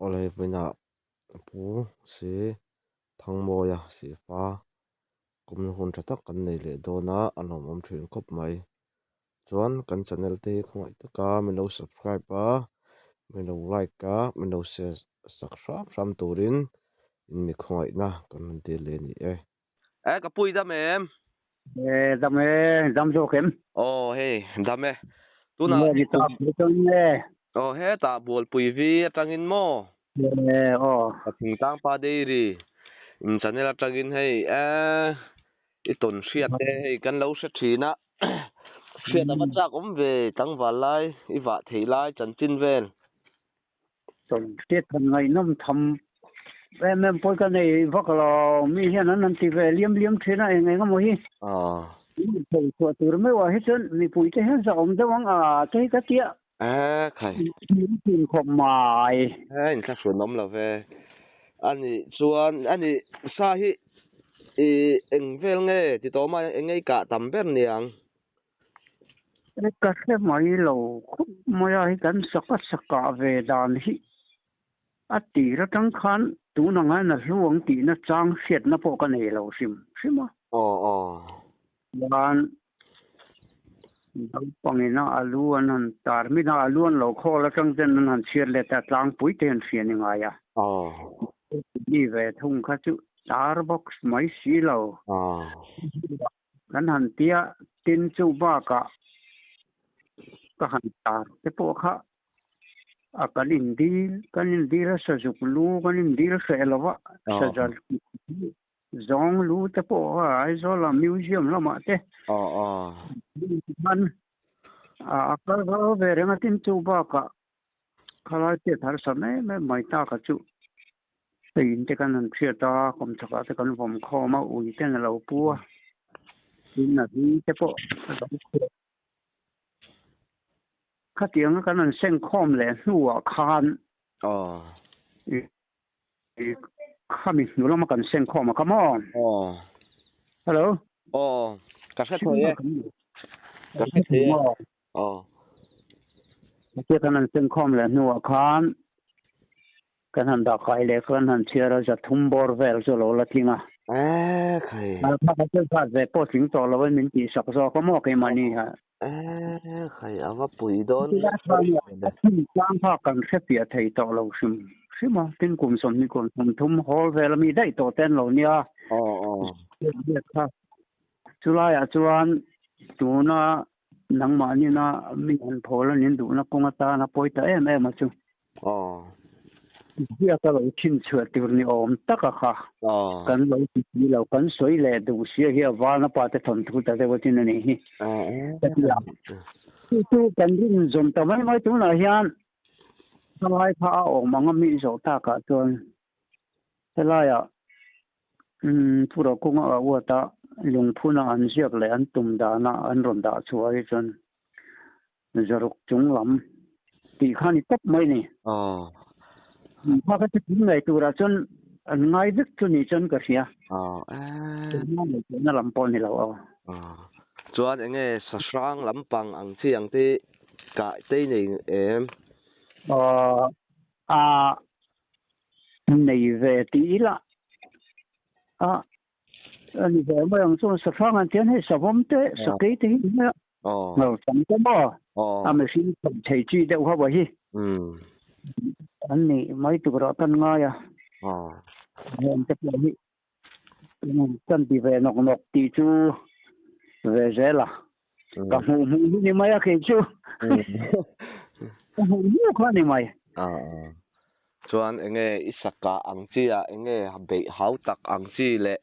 Oleh vina pu si thangmo ya si fa kum hun thatak kan nei le dona anom om thin khop mai chuan kan channel te khongai taka mino subscribe a mino like ka mino share sak ram turin in mi khongai na kan te le ni kapui da mem dam zo kem hey dame tuna ne hey ni ta ton ne he ta bol pui vi atangin mo Thing tang pa de ri channel atangin hei i ton hriat te hei kan lo hre thina hriat a wachak om ve tangwal lai i wa thei lai chan chin vel ton te tan ngai nom tham em poi ka nei vak lo mi hian an ti ve liam thina ngai ngam hi thei ko tur me wa hi chen mi pui te han za om da wang a te ka tia khai tin khom mai in thla hruan om lo ve ani chuan ani sa hi eng vel nge ti to ma engei ka tam ber niang ka se mai lo mo ya hi kan saka ve dan hi a ti ra tang khan tu na ngai na luang ti na chang siat na po ka nei lo sim dan pangina alu an tarmina alu an lo kho la tang ten an chiar le ta tlang pui ten fian nga ya ni ve thung kha chu starbucks mai si lo kan han tia tin chu ba ka han tar te po kha a kan in di ra sa juk lu kan in di ra sa elova sa jal zong lu te po ai zo la museum la ma te man a ka ve renga tin chu ba ka khala te thar sa me mai ta ka chu tin te kan an thia ta kom thaka te kan vom kho ma ui te na lo pu tin na hi te po kha tiang kan an seng khom le nuwa khan kami nula ma kan seng khom come on hello ka kha thoye ka kha thoye ke kan an seng khom le nuwa khan kan han da khai le kan han chiara ja thum bor vel zo lo la tinga khai ma ka se fa ve po ting to lo min ti sak zo ko mo ke mani ha khai awa pui don chang pha kan se pia thei to lo sima tin kum som ni kon thum hol vel mi dai to ten lo nia chulai a chuan tuna nang ma ni na mi an phol nin du na konga ta na poi ta em chu dia ka lo chin chuat tur ni om taka kha kan lo ti lo kan soi le du sia hi wa na pa te thon thu ta de wa tin ni hi tu kan rin zom ta mai tu na hian salai pha o manga mi zo ta ka chuan salai a pura konga a wa ta lung phuna an siak le an tum da na an ron da chuai chuan zaruk chung lam ti khani tap mai ni ma ka tin ngai tu ra chon an ngai dik chu ni chon ka sia na lam pol ni lo chuan enge sasrang lampang ang chi ang te ka te nei em nei ve ti la ani ve ma yang so sasrang an tian he savom te sakai te na no sam te mo a me sin thei chi de ha ba hi anh này mấy tụi đó tân ngơi em chấp nhận đi tân thì về nọc nọc thì chú về dễ là cả hùng hùng như mấy cái chú hùng nhiều quá này mày chuan enge isaka ang chi a enge be hau tak ang chi le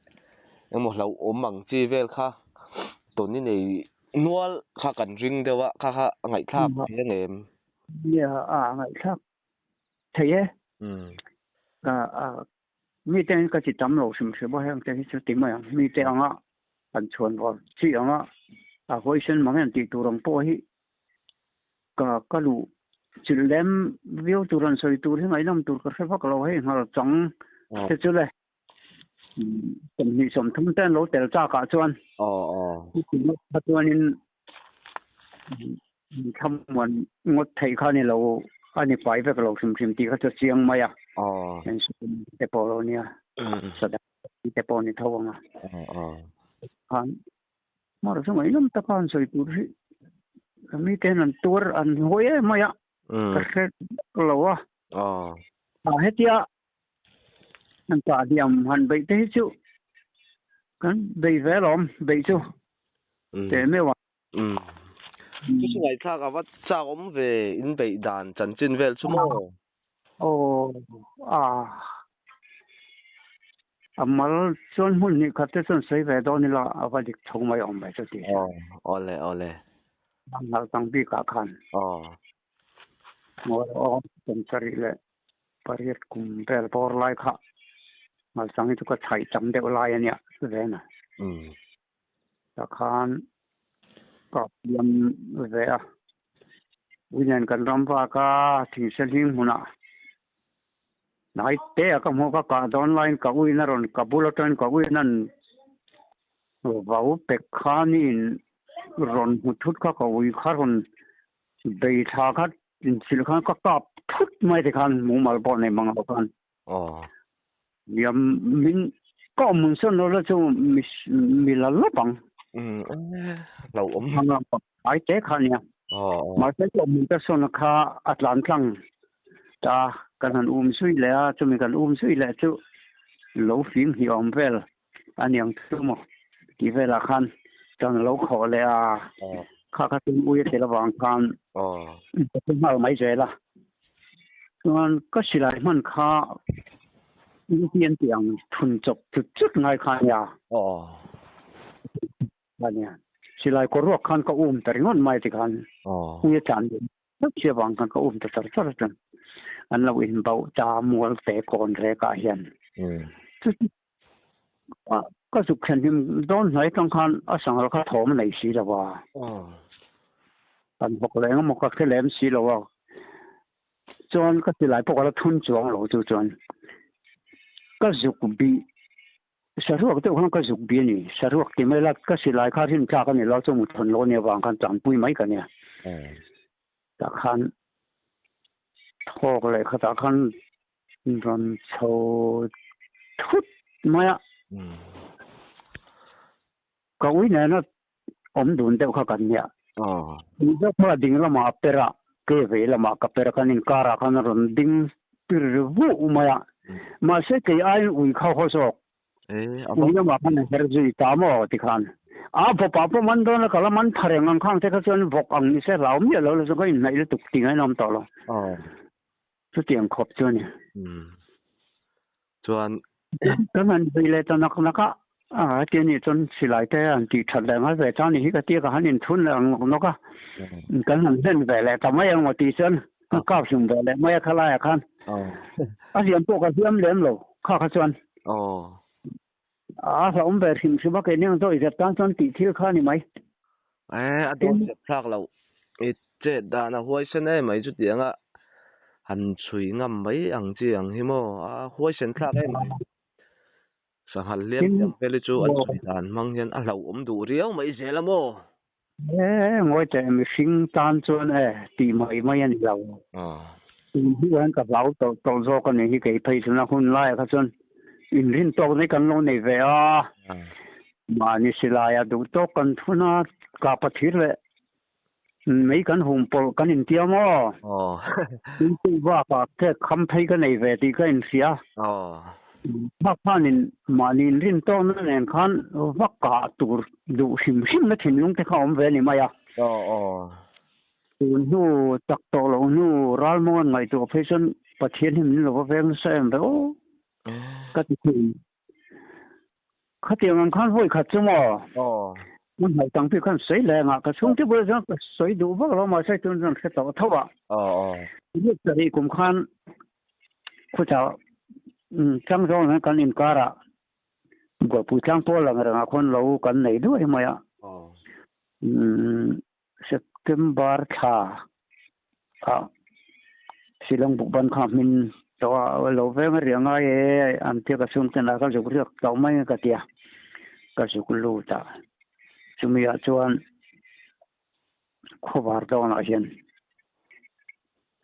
emo lo om ang chi vel kha toni nei nual kha kan ring dewa kha ngai thak ngem ya ngai thak thấy ấy mi tên cái chỉ tắm lẩu sum sum bao nhiêu cái chỉ tìm mà mi tên anh á anh chuồn vào chỉ anh á hồi sinh mà anh đi tu rong po hi cái lu chỉ lem view tu rong soi tu thì ngày năm tu cái phát lâu hay họ trắng thế chứ này tầm ni sum thum tên lẩu tel cha cả chuan chuan in thăm mình ngót thấy khai này lẩu อันนี้ไปไปก็เราชิมที่เขาจะเชียงใหม่อะอ๋อเป็นแต่ปอเราเนี่ยแสดงแต่ปอนี่เท่าไงอ๋อคันมาเราสมัยนั้นตะการสวยตัวที่มีแต่นั่นตัวอันหัวเอ๋ไม่อะก็แค่เราอะอ๋อเฮ็ดยานั่นตาเดียมหันไปเตะจู่กันไปเวลอมไปจู่แต่ไม่ว่า就是我查个我查我们về in bị đàn chân chân về chút mòโอ้mal chon mun ni khatte chon sei ve do ni la awalik thongmai om bai choti ole ngal tang bi ka khan mo o chen chari le pariet kum bel por lai kha mal sang tu ka chai cham de lai ania ve na ta khan ka yam ve a winan kan ram pa ka thi seling huna nai te ka mo ka online ka ui na ron ka bulletin ka ui nan vau pe khanin ron hutut ka ui kharon bei tha kha sil khan ka kap thut mai de khan mu mal bo nei mang khan yam min ko mun son lo chu mi la la bang lâu ốm ai te khan ya mà cái chỗ mình ta son kha atlantic ta kan han sui le a chu mi kan sui le chu lo phim hi vel anh yang tu mo ki vela khan chang lo kho le a kha kha tin ui te la wang khan tu mal mai je la chuan ka silai man kha hian tiang thun chok chu chut ngai khan ya ania silai ko ro khan ka taringon mai ti khan ui chan rất chia vàng kan ka tar tar chan an lo in bau ta mual te kon re ka hianก็สุขฉันยิ่งโดนไหนต้องการอาสังเราเขาถมในสีแล้วว่าตอนบอกเลยว่ามันก็แค่เล่มสีแล้วว่าจนก็สิหลายพวกเราทุนจวงเราจนก็สุขบีสรุปตัวของก็สุขบีนี่สรุปที่ไม่ละก็สิหลายข้าที่จากกันนี่เราจะมุดทนโลเนี่ยวางกันจังปุ้ยไหมกันเนี่ยแต่คันทอกเลยเขาแต่คันรันโชทุดมาก็วิ่งเนี่ยผมดูเด็กเขากันเนี่ยนี่ก็พอดิ้งละมาเปร่าเกวละมากับเปร่ากันนิการะกันรันดิ้งปิรวุมาเสกไอ้อุ้ยเข้าข้อศอกอุ้ยมากันเฮรจุยตามอติขันพอป้าพอมันโดนแล้วก็มันทะเลงังข้างแต่ก็ชวนบอกอังนี่เสียเราไม่เราเลยก็อินไหนเลยตุกติงให้น้ำต่อแล้วสุดที่ยังขบจวนเนี่ยจวนก็มันไปเลยตอนนักเดี๋ยวนี้จนสิหลายแต่อันที่ถัดแล้วมาแบบเจ้านี่ก็เตี้ยกับหันอินทุนแล้วนกก็หันเส้นไปแล้วแต่ไม่ยังมาตีเส้นก็ก้าวสุ่มไปแล้วไม่ขลายคันเสียงพวกเสียมเลี้ยงเราข้าขจรสมแบบถึงสิว่าเกิดเนี่ยตัวอีกตั้งจนตีที่ข้านี่ไหมอันนี้จะพลากเราเจ็ดดานะหัวเส้นได้ไหมจุดเดียงหันชุยงำไหมอังจีอังหิโมหัวเส้นพลากได้ไหมสังหันเลี้ยงยังเป็นจูอันสุดานมังยันเราดูเรียวไม่เสียละโม我จะมีสิ่งตามจนตีไม่ยันเราที่วันกับเราตัวโซกันนี่ที่เกิดไปถึงนักหุ่นไล่เขาจนอินรินโตในกันโลในเวมานี่สิลายดูโตกันทุนกับปฏิเลยไม่กันหุ่นปอกันอินเดียมั้งที่ว่าก็แค่คำไทยกันในเวทีก็อินเสียพักผ่านมานินรินโตนั่นเองคันวักกาตูดูหิมนะทิ้งลงที่เขาเวนี่มานูตักโตลงนูรัลมอนไงตัวเพชรประเทศหิมนี่เราเวงเสียงแบบก็ที่เขาเตรียมคันห้อยขัดจมูกมันให้ตั้งที่คันสวยแรงก็ช่วงที่บริษัทสวยดูว่าเรามาใช้จนแค่ตัวเท่านี่จะได้กุมคันผู้เจ้าจังโจนกันอินการะกว่าผู้จังตัวหลังเรื่องคนเรากันไหนด้วยมั้ยSeptember ค่ะสิลงบุกบันคามินตัวเราเรื่องเรื่องอะไรอันที่กระทรวงการคลังจะเรียกเราไม่กระเทียกระทรวงลูตาจุมีอาจวนขบารดอนอาเซียน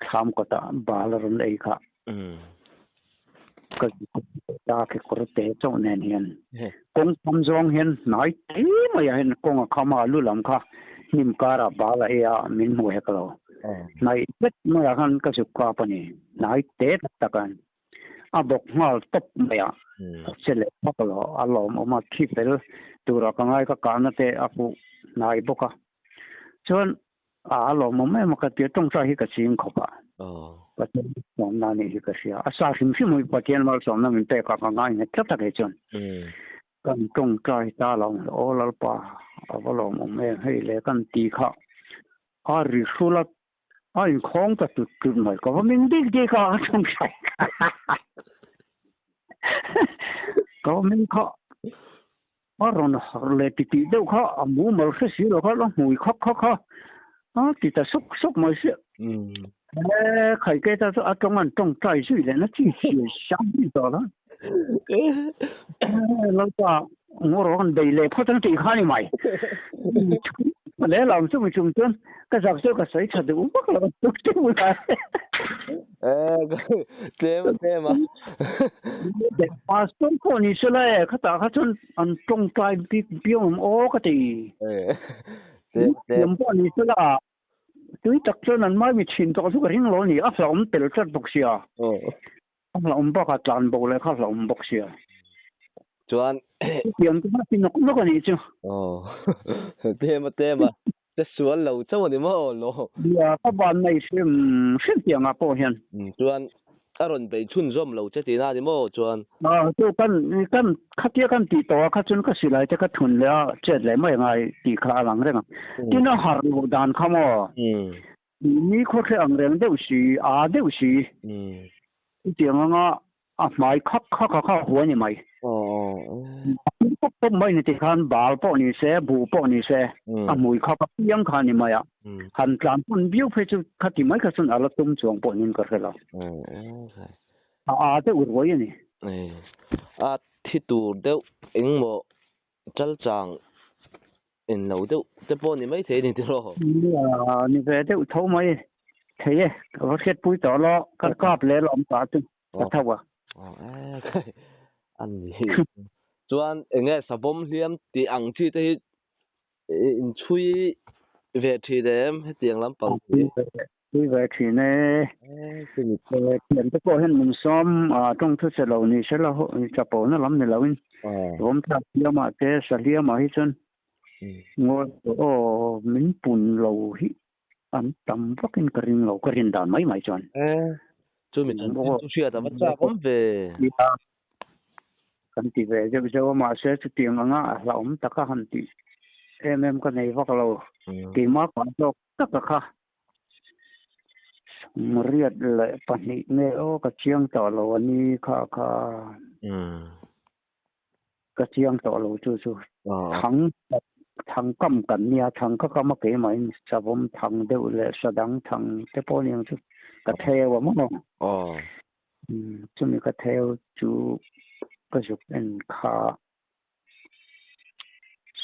tham ko ta balarun ei kha ka ta ke korte cho nen hian kong tham zong hian nai te mai hian kong khama lu lam kha him kara bala ya min mu hekalo nai bet mo ya kan ka su ka pani nai te takan abok ngal top maya chele pakalo alom oma khipel tura kangai ka kana te aku nai boka chon alom mo me ka te tong sa hi ka ching khopa patien nom na ni hi ka sia asa sim sim mo patien mal som na min te ka kangai ne tata ke chon kan tong trai ta long olal pa avalom mo me hei le kan ti kha ari sulat ai khong ta tu tu mai ko min dik dik ka tong sai có mình khó ở rồi lệ tịt đâu khó mũ màu cái gì đó khó nó mùi khó khó khó đó thì ta xúc xúc mà xí khai cái ta ở trong ăn trong trái suy là nó chỉ sáng đi đó lâu qua ngô rồi còn đầy lệ phát triển thì khai mày mà lẽ làm sao mà trùng chân cái giặc số cái sấy thật đúng bất là tốt chứ mùi cái thế mà pastor ko ni sila khata khaton an tong trai pi piom o kati yam po ni sila tui tak chon an mai mi chin to su ring lo ni a flom tel chat bok sia a flom ba ka tlan bo le kha flom bok sia chuan yam tu tin no ko ni chu thế mà te suan lo chaw ni mo lo ya ka ban nei sim sim tiang a po hian chuan aron be chun zom lo che ti na ni mo chuan chu kan khatia kan ti to kha chun ka silai te ka thun le che le mai ngai ti kha lang renga tin a har lo dan khamo ni kho khe ang reng deu si a deu si tiang nga a mai khak khak khak huwa ni maiก็ไม่ในที่ขันบาลป้อนี่เสียบูป้อนี่เสียมวยเขาก็ยังขันนี่มาขันกลางปุ่นบิวเพชรขัดที่ไม่ขัดส่วนอะไรตุ้มจวงป้อนี่ก็คือเราแต่อุดไว้นี่ที่ตูเดียวเอ็งโมจัลจังเอ็นเราเดียวแต่ป้อนี่ไม่เท่นี่ที่เรานี่เดียวเท่าไหมเท่ก็เช็ดปุ้ยต่อล้อก็กราบเลยล้อมตาตึงก็เท่าว่าอันนี้ส่วนเงี้ยสะบอมเลี้ยมตีอังที่ที่อินช่วยเวทีเดิมให้เตียงลำปังช่วยเวทีเนี่ยเขียนตะโกนให้มุมซ้อมตรงทุกเสลานี่เสลาจะปนล้ำในเราอินผมทักเลี้ยมาเตะเลี้ยมาให้จนงอมิ้นปุ่นเราฮิอันต่ำฟักกินกระริงเรากระริงด่านไม่จนช่วยมีฉันช่วยแต่ว่าจ้าผมเวกันที่เวจะว่ามาเสียจุดเตียงงะเราตะกะหันติก็ในพวกเราตีมากกว่าเราตะกะค่ะมเรียดเลยปนิเนโอกระเชียงต่อเราวันนี้ค่ะกระเชียงต่อเราจู่ทั้งกำกันเนี่ยทั้งก็กำมาเกี่ยไหมจะผมทั้งเดียวเลยแสดงทั้งแต่พอเนี่ยจู่กระเทวมั้งจู่มีกระเทวจู่ก็จะเป็นข้า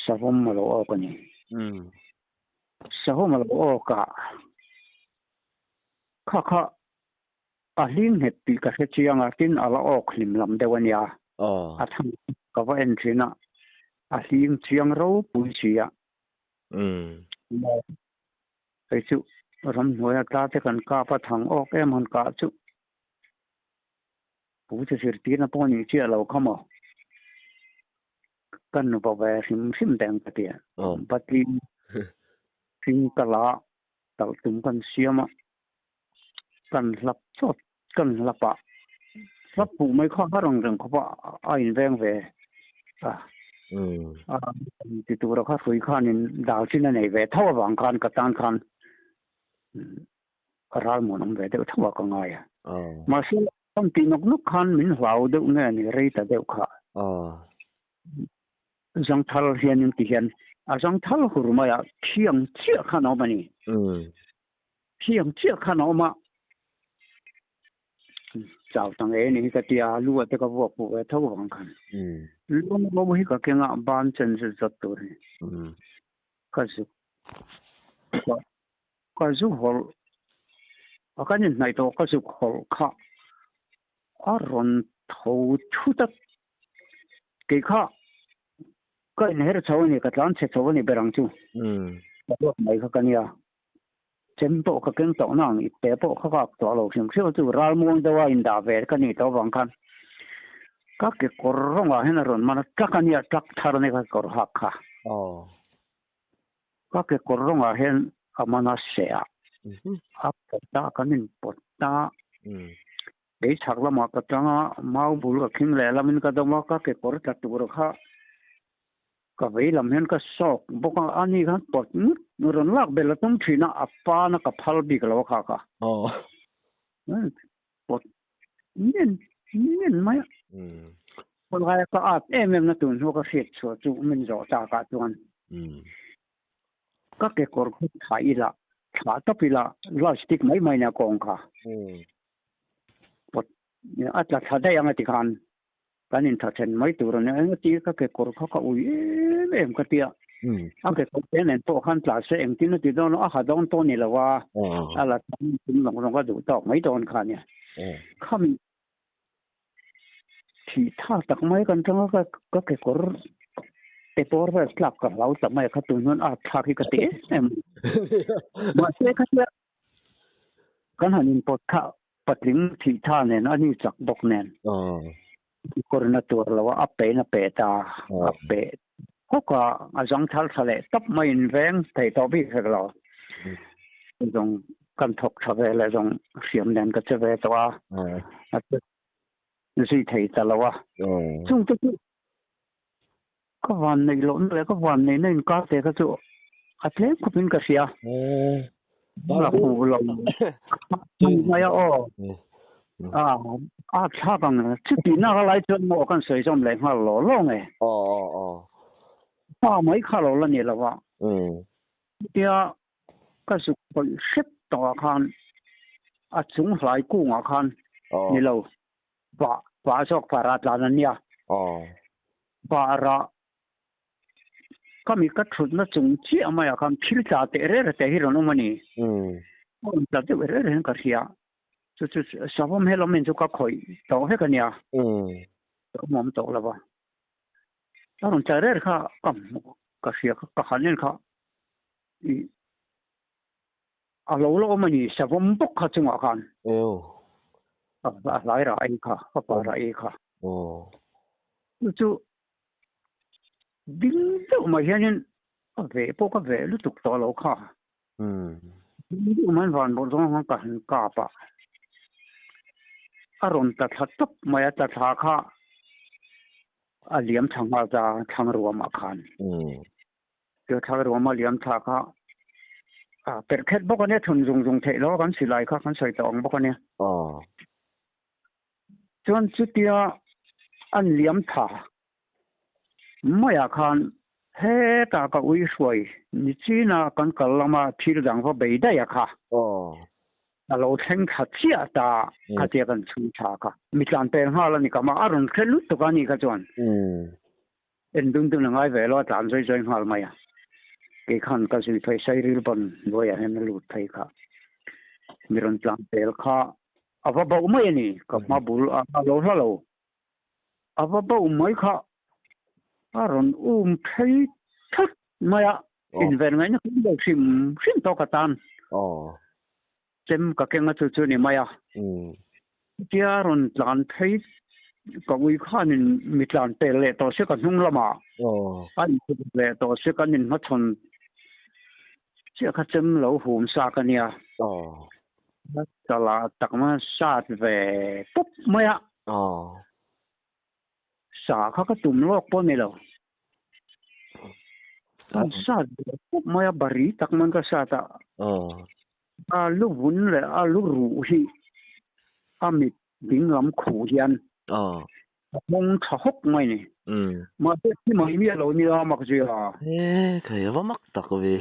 สะพมมาโลอกันนี่สะพมมาโลออกะข้าลิงเห็ดปีกระเชียงตินalaออกลิมลำเดวันยาทั้งก็ว่าเอ็นทรีน่ะลิงเชียงเราปุยเชียไอ้จู่รำหัวตาเจกันกาปะทางออกมันกาจู่ผู้จะเสียตีน่ะป้อนนี่เชียเราเข้ามากันนูบอกว่าซิมแดงปะเตียปะตีซิงกะลาตัดตุ่มกันเสียมากันรับสดกันรับปะรับปูไม่ข้อข้ารงเขาว่าไอ้แรงเวติดตัวเราข้าคุยข้านี่ดาวที่นั่นเวเท่าบางคันกับตานคันร้ายหมดน้ำเวเดียวเท่ากันไงมาซื้อต้องตีนกนุกคันเหมือนเหลาเดียวเนี่ยนี่เรียแต่เดียวค่ะจังทัลเฮียนยังตีเฮียนจังทัลหัวมาอย่าเที่ยงเชี่ยขันเอามานี่เที่ยงเชี่ยขันเอามาเจ้าตั้งนี่ก็ที่รู้ว่าแต่ก็บอกว่าเท่าบางคันรู้ว่าก็แค่งานบ้านเช่นจะจัดตัวนี่ก็สุหัว cái nhìn này đó có sự khổ khá ở rồi thầu chút đất cái khá cái này là cháu này cái lán sẽ cháu này berang chu đó này cái này chân bộ cái kinh tổ năng bé bộ các tổ lộc xem xem tu ral muang đâu in đã về cái này đó vắng kan các cái cổ rong à hen rồi mà các cái này các thar này cái cổ hắc ha các cái cổ rong à hen amana sẽ hấp ta cái này bột ta để chắc là mà cái trang mau bul cái kinh lệ là mình cái đó mà các cái cổ chặt tu rồi ha cái vậy làm hen cái sọc bốc anh ấy cái bột rồi lạc bê là tung chỉ na apa na cái phal bị cái lo khá khá bột nên mấyคนไทยก็อาจนะตุนหัวก็เสียชัวจูมันรอจากาจวนก็เกี่ยวกับไทยละขาตปิละลอจิสติกไม่เนี่ยกองค่ะปดเนี่ยอาจจะถ้าได้ยังไงที่กันการอินทัชเชนไม่ตัวเนี่ยที่ก็เกี่ยวกับเขาก็อุ้ยก็เตี้ยเอาเกี่ยวกับเนี่ยพวกขันหลายเสียงที่นั่นที่โดนอาหารโดนต้นนี่แหละว่าอะไรที่ลงก็ดูต่อไม่โดนค่ะเนี่ยข้ามที่ท่าตักไม้กันจังก็เกี่ยวกับแต่ตัวเราสลับกับเราแต่ไม่ขัดตัวนั้นอาจทักที่กติมาเสียขัดเยอะกันหันอินพอดข้าปัดถึงที่ท่าเนี่ยอันนี้จักบกเนี่ยคนนั้นตัวเราว่าอัปเปน่ะเปตาอัปเปเขาก็อาจังทัลทะเลตับไม่แรงแต่ต่อพี่เราตรงกันถกทะเลเลยตรงเสียมแดนก็จะเวตัวนี่สิไทยแต่ละว่าช่วงที่ก็วันในหล่นเลยก็วันในนั่นก็แต่ก็จะอัดเล็กก็เป็นกระเสียหลับหูลมไม่เอาชาบังชุดที่น่าอะไรจนหมอกันสวยจอมแรงมาหล่อลงไงป้าไม่ข้าหล่อแล้วนี่ละว่าเดี๋ยวก็สุกไปเช็ดตัวคันจุงหลายกุ้งคันนี่เราป่าชกป่าราตานันเนี่ยป่าระก็มีกระสุนน่ะจุงเชี่ยมาคันพิลจ่าเตะเร่แต่ฮิโรโนมันนี่มันจะเตะเร่เห็นกันเสียจุดสาวผมเห็นเราเป็นจุกก็คอยต่อให้กันเนี่ยมองต่อแล้วว่าถ้าเราจะเร่ค่ะก็เสียก็หันเนี่ยค่ะเรามันนี่สาวผมบุกเข้าจังหวะกันหลายรายค่ะก็ป่ารายค่ะจู่ดิ้งตัวมาเห็นเวพวกก็เวลุตุกตัวเราค่ะดิ้งมันวันบนท้องกันกาปะอารมณ์ตัดทับมาตัดหาค่ะเลี้ยมทางมาจะทางรัวมาคันเดี๋ยวทางรัวมาเลี้ยมทางค่ะเป็ดแค่พวกนี้ทุนจงเทล้อกันสิไลค่ะกันใส่ตองพวกนี้จนสุดที่อันเลี้ยมทางไม่อยากคันเฮ้ตาก็วิ่งสวยนี่จีน่ากันกลับมาพิจารณาว่าไม่ได้อะค่ะเราเช่นขัดเสียตาขัดเจกันชุ่มชาค่ะมีการเป็นห้าแล้วนี่ก็มาอารมณ์แค่ลุตุกันนี่ก็จวนเอ็นดึงง่ายเวลาจานใจห้าไม่อะกี่ขันก็สิไปใช้ริบบิ้นด้วยให้มันลุดไปค่ะมีรอนจานเป็นค่ะว่าบ่ไม่นี่ก็มาบุลเราว่าบ่ไม่ค่ะอารมณ์เพยทัดไม่อะอินเวอร์เมนต์ก็บอกซิมโตกตันเจมก็เก่งมาจู่ๆนี่ไม่อะที่อารมณ์จานเพยก็วิเคราะห์นี่มีจานเปรี้ยตัวเชื่อกันหุ่งละมาอันนี้เปรี้ยตัวเชื่อกันนี่มาชนเชื่อกันเจมเราหุ่มซากันเนี่ยตลาดตักมาซาดเวปุ๊บไม่อะสาเขาก็ตุ่มโลกปนนี่เราซาดปุ๊บไม่อะบริตักมันก็ซาดลูกวุ้นเลยลูกรูฮีมิดดิ้งลำขู่ยันมงทหกไม่นี่มาที่ไม่มีเรานี่มักจีเคยว่ามักตักเว้ย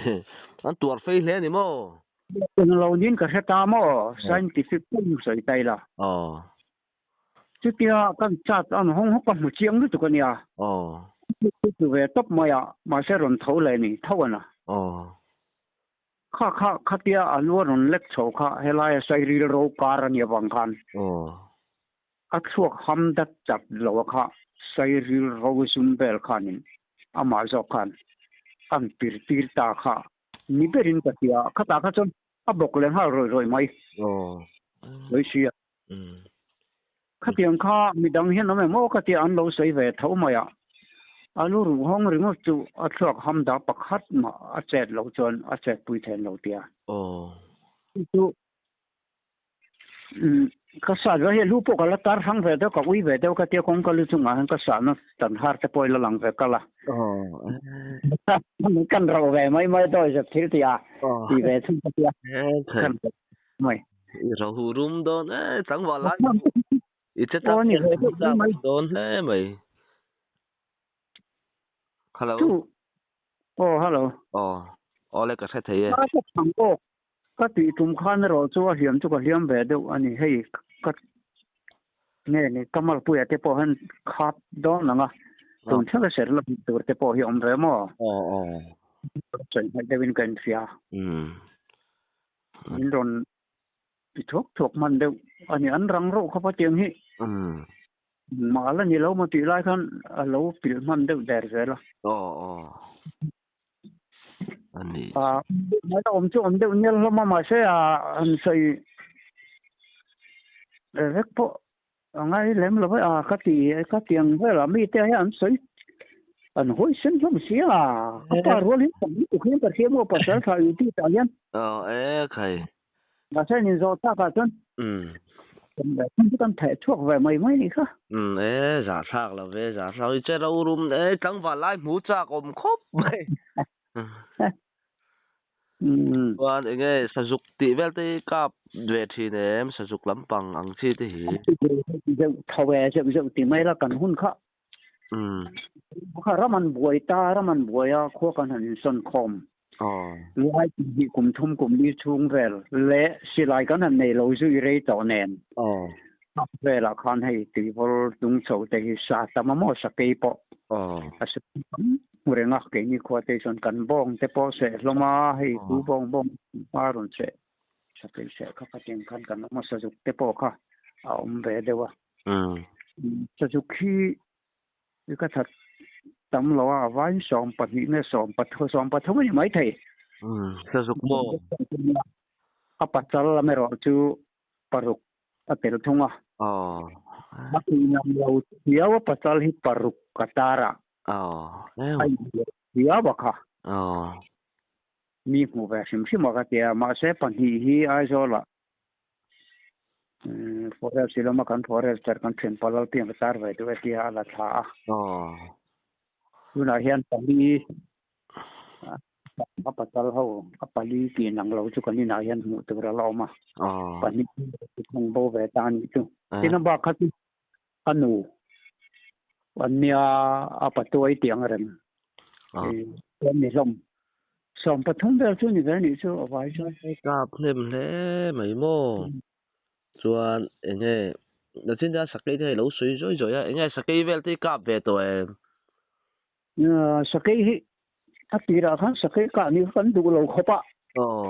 อันตัวไฟเลยนี่มั้งเรานี่ก็แค่ตามscientific ปุ่มใส่ใจละจุดที่กันจัดอันห้องก็มุ่งเชียงรู้ตัวเนี่ยจุดที่เวทบมาเสียรอนเท่าเลยนี่เท่ากันนะ ข้าเตียอันว่ารุ่นเล็กโฉข้าเฮลัยใส่รีโรการนี่บางคันอักษรคำดัดจับโลข้าใส่รีโรซุมเบลคันินอามาจอคันอันปีร์ตาข้านี่เป็นรินกัตยาข้าตาข้าจนอับบอกเลยฮะรวยไหมเลยเชียข้าเตียงข้ามีดังเห็นน้ำแม่โมข้าเตียอันเราใส่เวทเท่าไหร่อันรู้ห้องริมจู่อักษรคำดับปักขัดมาอัจฉริเราจนอัจฉริปุยแทนเราเตียจู่ก็สาดว่าเห็นรูปพวกละตาร์ฟังเวทก็วิเวทก็เตียคงก็รู้จุงอ่ะก็สาดนะตันหาร์ตปอยละหลังเวกละมันกันเราเวไม่ได้จะทิ้งเตียที่เวทุกเตียกันไม่เราหูรุมโดนจังหวะละอีจะตั้งโดนไม่ฮัลโหลฮัลโหลเลยก็ใช่เถียก็ตีทุ่มขันเราชัวเหี่ยมจุกเหี่ยมแบบเดียวอันนี้ให้ก็เนี่ยก็มาพูดแต่พอเห็นขาดดอนนะตอนเช้าเสร็จแล้วตัวแต่พอเหี่ยมเรื่อยมั้งใช่ให้ได้วินกันเสียนี่โดนปิดทุกมันเดียวอันนี้อันรังโรคเขาพอเตียงฮีมาแล้วนี่เรามาตีไล่กันเราปิดมันเดียวแดดเสร็จแล้วอันนี้ไม่ต้องจุ่มเดี๋ยวนี้เรามาเสียอันใส่เล็กพอไงเล่มเราไปก็ตียงเวลามีแต่อันใส่อันห้อยเส้นผมเสียก็ปารัวลิ้นผมนี่คุณก็เสียมั่วภาษาไทยอยู่ที่ตายันใครมาใช่นี่โจทย์กันเป็นแบบที่กันถ่ายช่วงแบบไม่นี่ค่ะจะชากแล้วจะชากอีเจ้าเรารุมจังหวะไล่หมูจากอมครบไม่ว่าอย่างเงี้ยสจุกตีเวลที่กับเวทีเนี่ยสจุกลำปังอังชีที่หีจะทว่าจะตีไม่ละกันหุ่นค่ะค่ะรามันบวยตารามันบวยขั้วกันหันส่วนคอมไล่ที่กลุ่มทุ่มกลุ่มนี้ช่วงเวลและสิไลกันหันในโลจุยเรย์ต่อแนนเวลาคันให้ตีบอลตุงโซแต่ฮิสาตามมอสเกย์ปอสเรื่องอะไรนี่ควาเตชันกันบ้องแต่พอเสร็จลงมาให้ดูบ้องมารุนเสร็จสเกย์เสร็จเขาก็เตียงกันมาสจุกแต่พอค่ะเอาเวเดียวสจุกที่ก็ถัดตำเราวันสองปัจจุบัน2 ปัจจุบันไม่ใช่สจุกโม่ปัจจัยเราไม่รู้จู่ปรุกเตลทุ่งมาที่นั่นเราเดียวปัจจัยที่ปรุกกัตาระเดียวบ้าค่ะมีหัวแบบชิมก็เดียวมาเสพปันที่ไอโซล่ะforest sila makan forest terkan chen palal piang tar vai tu tia ala tha yuna hian pali patal ho pali ti nang lo chu kan ni na hian mu tu ra lo ma pani khong bo ve tan tu tin ba khat anu wania apatoi tiang ren ni som pathum vel chu ni ve ni chu avai chu ka phlem hle mai mo chuan enge na chin da sakai thei lo sui rồi enge sakai vel ti kap ve to sakai hi atira khan sakai ka ni kan du lo khopa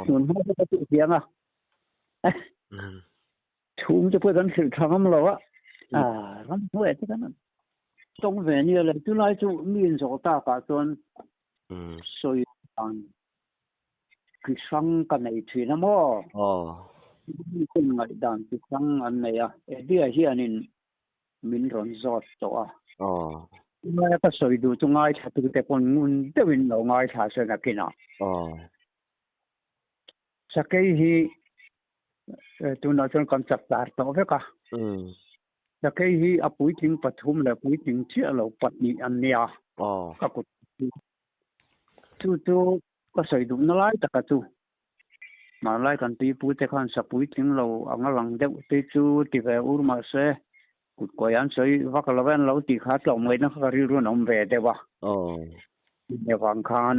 nun ma ka ti pianga thum je pwe kan thil thangam lo ram pwe ti kan tong ve ni le tu lai chu min zo ta ka chuan soi an ki sang ka nei thina moคุณไงด่านที่ครั้งอันไหนเดียเฮียนินมินรอนจอดตัวเมื่อก็สวยดูตรงไงถ้าตัวแต่คนงุนเดวินเราไงถ้าเสนอกินสักแค่ที่ตัวนั้นจนกำจับตาตัวเว้ยสักแค่ที่ปุ้ยทิ้งปฐมแล้วปุ้ยทิ้งเชื่อเราปัดนี้อันเนี้ยก็กดจู่ก็สวยดูนั่นแหละแต่ก็จู่มาไล่กันตีปุ้ยแต่ขันสับปุ้ยทิ้งเราเอางั้นหลังเด็กตีจู่ตีไปอุรมาเสกุดก้อยอันสวยว่าก็เราเป็นเราตีขาดเราไม่นักการิรุนอมเวเดวะในวังคาน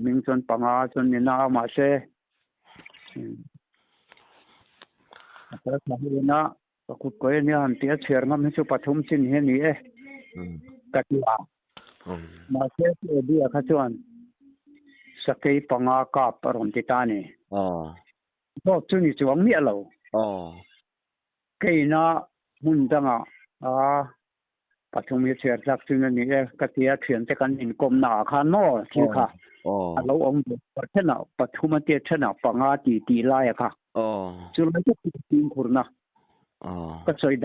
มิงจนปังอาจนนี่น่ามาเสแต่ถ้าเนะกุดก้อยเนี่ยอันที่เชื่องั้นไม่ใช่ปฐมสินเฮนี่กัดว่ามาเสเดียข้าจวน sakei panga ka parom ti ta ni bo chu ni chuang mi lo keina mun danga a pathum ye cher jak chu ni e ka tia thian te kan in kom na kha no thi kha alo ong thena pathum te thena panga ti la ya kha chu la chu ti khurna ka choi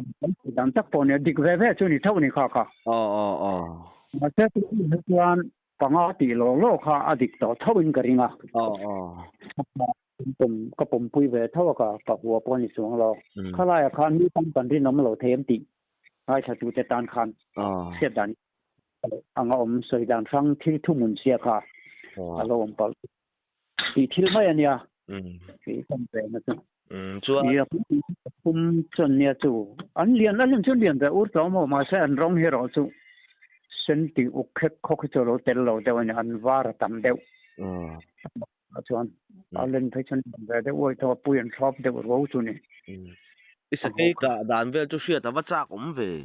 dan tak pon ya dik ve ve chu ni thau ni kha kha ma se tu ni chuan panga ti lo kha adik to thawin ka ringa ka pom pui ve thaw ka pa huwa pon ni chuang lo khala ya khan mi tam kan ri nam lo them ti ai cha tu te tan khan se dan anga om soi dan sang thil thu mun sia kha alo om pal ti thil mai ania ti tam pe na chu ya chon nia chu an lian chu lian da ur taw mo ma se an rong he ro chu sen ti u khek khok chu lo tel lo de wan an war tam deu chuan alen thai chan ve de oi to puyan shop de ro chu ni isa cái cả đàn về cho xuyên ta bắt chắc cũng về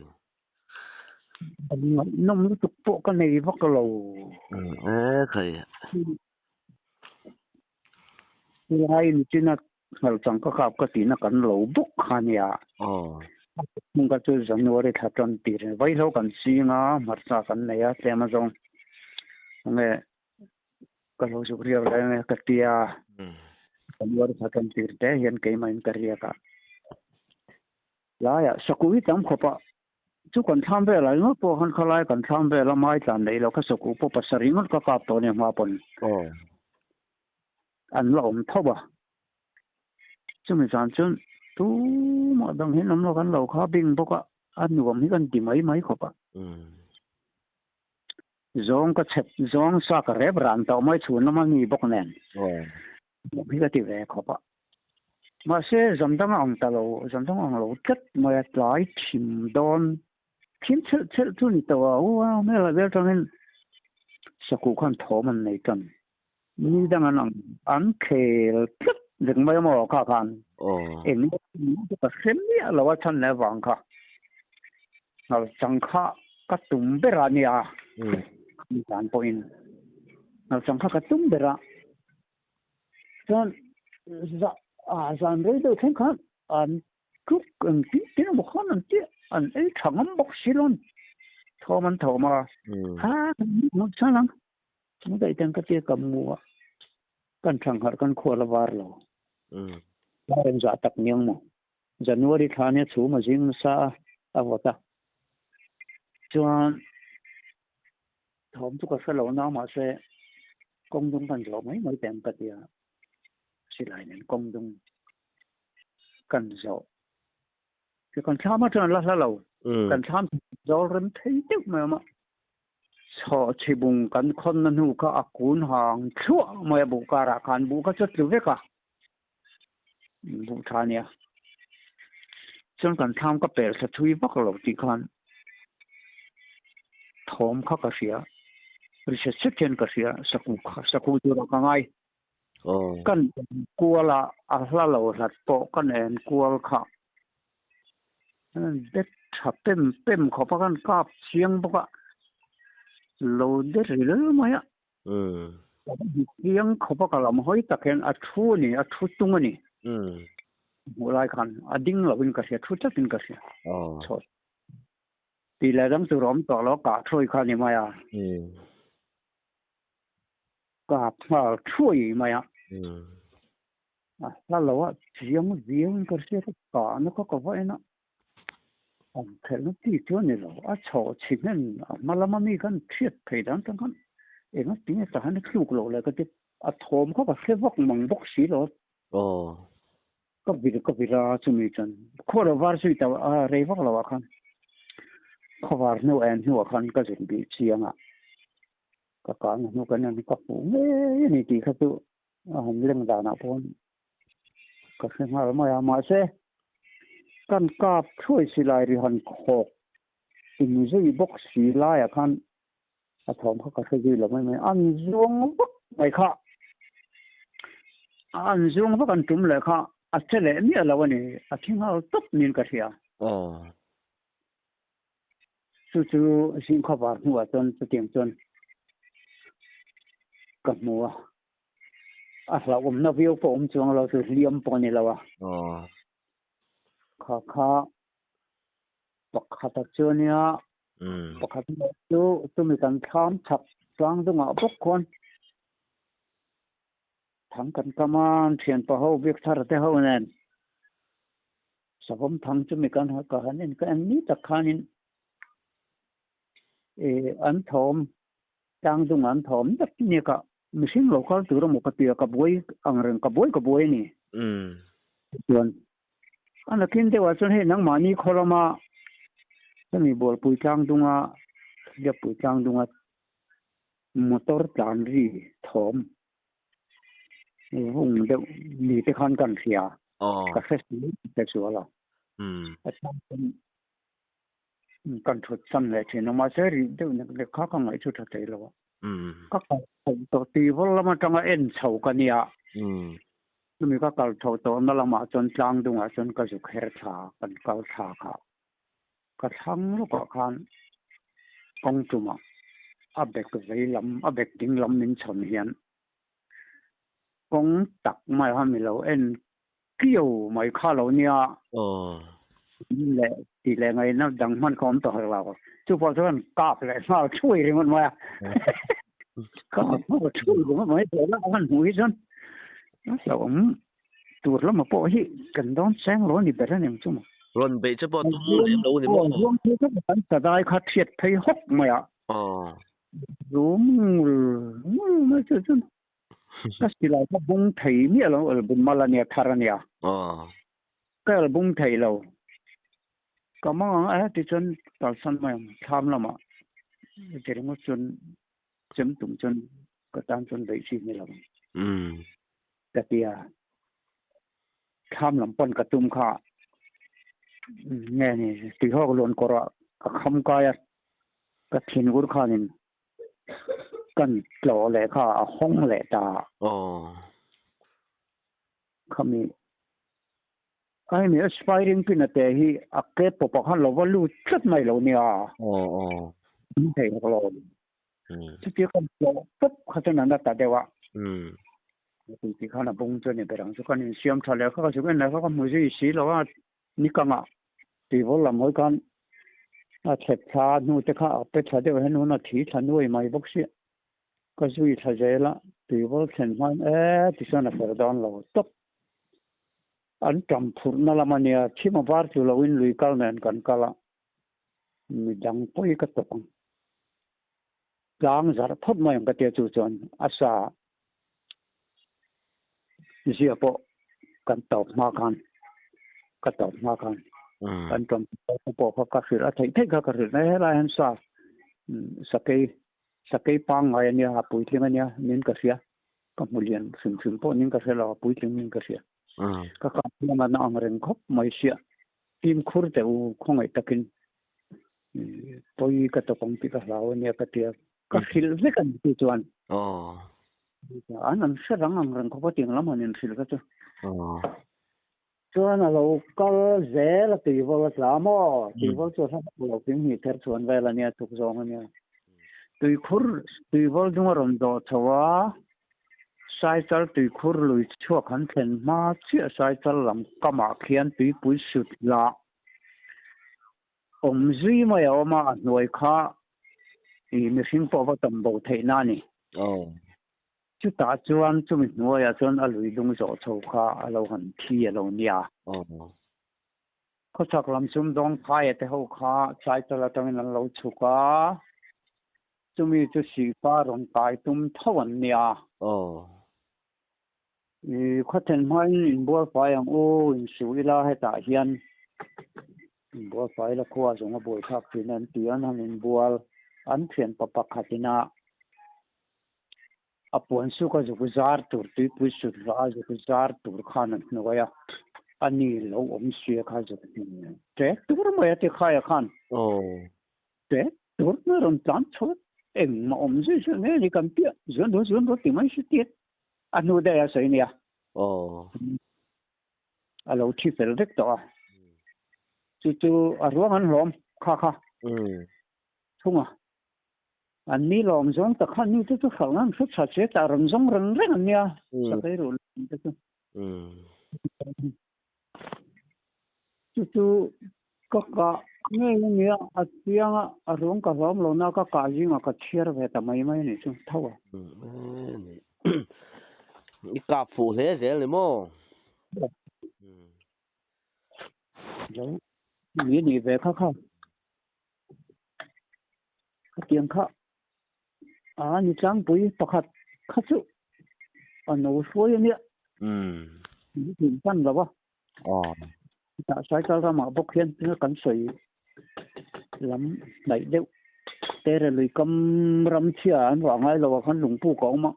nông nó tục bộ cái này vắt cái lầu khởi hai chứ nó ngồi trong cái khắp cái gì nó cần lầu bốc hành ya mình có chơi giống như vậy thật tròn tiền vậy lâu cần xí ngã mặt ra cần này á xem mà giống nghe cái lầu chụp riêng đây nghe cái tia cần như vậy thật tròn tiền đấy hiện cái mà cái riêng cả là ya sao cũng chẳng khó pa chú còn tham về lại nó po han khalai còn tham về là mai tan đấy là cái sao cũng po pasari ngot ka kap to ne ma pon an lo om thoba chú mình san chun tu mà dang hin nam lo kan lo kha bing bo ka an nuam hi kan ti mai khó pa zong ka chet zong sa ka rep ran taw mai chun na ma ni bok nen hi ka ti ve khó pa mà se zamdang ang talo zamdang ang lo ket mai tlai thim don thim chel tu ni tawa wa me la ver tangin saku khan thoman nei kan ni dang an khel ket ding mai mo kha khan en ni ka sem ni la wa chan le wang kha na chang kha ka tum bera ni a ni kan point na chang kha ka tum bera chon zan rei do theng khan an kuk ang ti no khan an ti an e thangam bok silon thoman thoma ha no chalang mo dai tang ka te kam mu kan thang har kan khol war lo la ren za tak niang mo january thane chu ma jing sa avota chuan thom chu ka salo na ma se kong dung kan lo mai tang ka tia silai nen kong dung kan zo cái con chăm mà trơn là lâu con chăm zo rem thấy tiếc mà cho chỉ bung con nó nu cả akun hàng chua mà bu cả ra kan bu cả chất lưu cả bu thà nia chân con chăm cái bể sẽ thui bắc lâu thì con thom khắc cái gì rồi sẽ xuất hiện cái gì saku cho nó ngay con cua là là lâu là bộ con em cua khắcเด็ดถ้าเป็นขอประกันกาบเชียงบอกว่าโลเด็ดหรือไม่อ่ะเชียงขอประกันเราไม่ให้ตะเคียนอัดทูนี่อัดทูตุงนี่หัวไรกันอัดดิ้งเราเป็นกระเสียทูจะเป็นกระเสียชดตีแรกต้องสุรมต่อแล้วกาช่วยกันนี่ไม่อ่ะกามาช่วยไม่อ่ะแล้วเราว่าเชียงกระเสียกาเนี่ยก็ว่าเนาะthế nó tí chỗ này rồi, chỗ chỉ nên mà làm mà mình cần thiết phải đáng tăng hơn, em nó tiếng là hắn nó lục lộ lại cái thôm có phải cái vóc mỏng vóc xí rồi, có việc ra cho mình chân, khó là var suy tao rây vóc là khăn, khó var nấu ăn nấu khăn cái gì bị chiang à, cái nấu cái này có phụ nghe này thì cái tụ, lên đào nào phong, cái mà sẽกันกาบช่วยสิลายริหันขอกสิ่งที่บกสีลายอ่ะคันอาทอมเขาก็เคยยืนหรือไม่อันซวงบกไม่ค่ะอันซวงบกกันจุ่มเลยค่ะอัจฉริยะนี่อะไรวะนี่อาทิ้งเอาตุ๊บนินกระเทียจู่ๆสิ่งข้าวบาดหัวจนเตียงจนกับมัว là nó view po chuang lo su liam po ni lo kha pakhat chunia pakhat tu mi kan tham chap chuang dung a bok kon thang kan kaman thian pa ho vek thar te ho nen savom thang chu mi kan ha ka hanin ka an ni ta khanin an thom tang dung an thom tak ni ka mishing local tu ro mo ka tia ka boy ang reng ka boy ni chuan ana kin te wa chun he nang mani kholama mi bol pui tang dunga ya pui tang dunga motor tlan ri thom hung de ni te khan kan sia ka festival a chang kan thut sam le thina ma se ri de ne kha ka ngai chu tha te lo ka ka to ti vol lama tanga en chau ka nia mi ka kal tho to na lama chon tlang dunga chon ka ju kher tha kan kal tha kha ka thang lo ka khan kong tuma a bek vei lam a bek ding lam min chon hian kong tak mai ha mi lo en kiu mai kha lo nia le ti le ngai na dang man khom to la chu po chuan kap le ma chui ri man ma ka ma chui ri ma to la an hui chon so tur la ma po hi kan don sang lo ni bera nem chu ma ron be che po tu lem lo ni mo ron chu ka ta dai kha thiet thei hok ma ya rum ma chu chu ka si la ka bung thei mi lo al bun mala ne tharania ka al bung thei lo ka ma a ti chon tal san ma tham la ma ti ring chun chim tum chun ka tan chun dei si ni la ta tia tham lam pon ka tum kha nghe ni ti ho lon ko ra ka kham ka ya ka thin gur kha nin kan lo le kha a hong le ta khami ai mi aspiring pin ate hi a ke po pa khan lo walu chat mai lo nia thei ko lo ti ti kan lo pop kha na na ta dewa ti khana bung cho ni berang su kan siam thale kha su kan na kha mu ji si lo wa ni ka ma ti vol la moi kan a chet tha nu te kha pe tha de hen nu na thi tha nuai mai bok si ka zui tha jela ti vol chen man ti sana fer don lo top an tam phur na la mania chima var chu lo in lui kal nen kan kala mi dang poi ka to pang gang zar thot mai ka te chu chon asa zia po kan to ma kan ka to ma kan kan tam po po ka sir a thei thei ka sir na la han sa sakei pang ai ania ha pui thling ania nin ka sia ka mulian sim po nin ka sela pui thling nin ka sia ka ka ma na ang reng khop mai sia tim khur te u khongai takin poi ka to pang pi ka lao ania ka tia ka khil ve kan ti chuan an sa rang ang reng khop ting lam anin khil ka chu chuan a lo kal zel ti vol la mo ti vol chu sa lo ping hi ther chuan vel ania tuk zong ania tui vol dung ron do chawa sai chal tui khur lui chua khan thlen ma chi sai chal lam kama khian tui pui sut la zui ma ya ma noi kha i mi sing po ba tam bo thei na ni chu ta chuan chu mi nuai ya chuan a lui lung zo chho kha a lo han thi a lo nia ko chak lam chum dong khai te ho kha sai chal atang an lo chu ka chumi chu si pa rong tai tum thawan nia khaten mai in bor pai ang in suila he ta hian in bor pai la khuwa zonga boi thak tin an tian han in bual an thian pa pakhatina apon su ka zu zar tur ti pui su ra zu zar tur khan an noya ani lo sia kha zu te tur mai te khaya khan te tur na ron tan chot em ma zui su ne ni kan pia zon do ti mai su tiet anu da ya sai nia alo thi fel rek to chu a ruang an rom kha thunga anh ní lòng giống ta khăn như thế khẩu lắm xuất sạch sẽ ta rừng giống rừng rất là nhiều sao cái rồi chú có nghe nghe à tiếng à rong cả rong lâu na cả gì mà cả chia về ta mấy mấy này chú thâu à cái cặp phụ thế dễเลยmô đấy nghĩ đi về khá khá tiếng khá à như chẳng bùi bạc khát khát chú anh nói số như vậy nhìn phân rồi ba ta sai cho ra mà bốc hiên nó cắn sợi lắm đẩy đều thế rồi lùi cầm râm chia anh vào ngay là khăn lủng pu có mà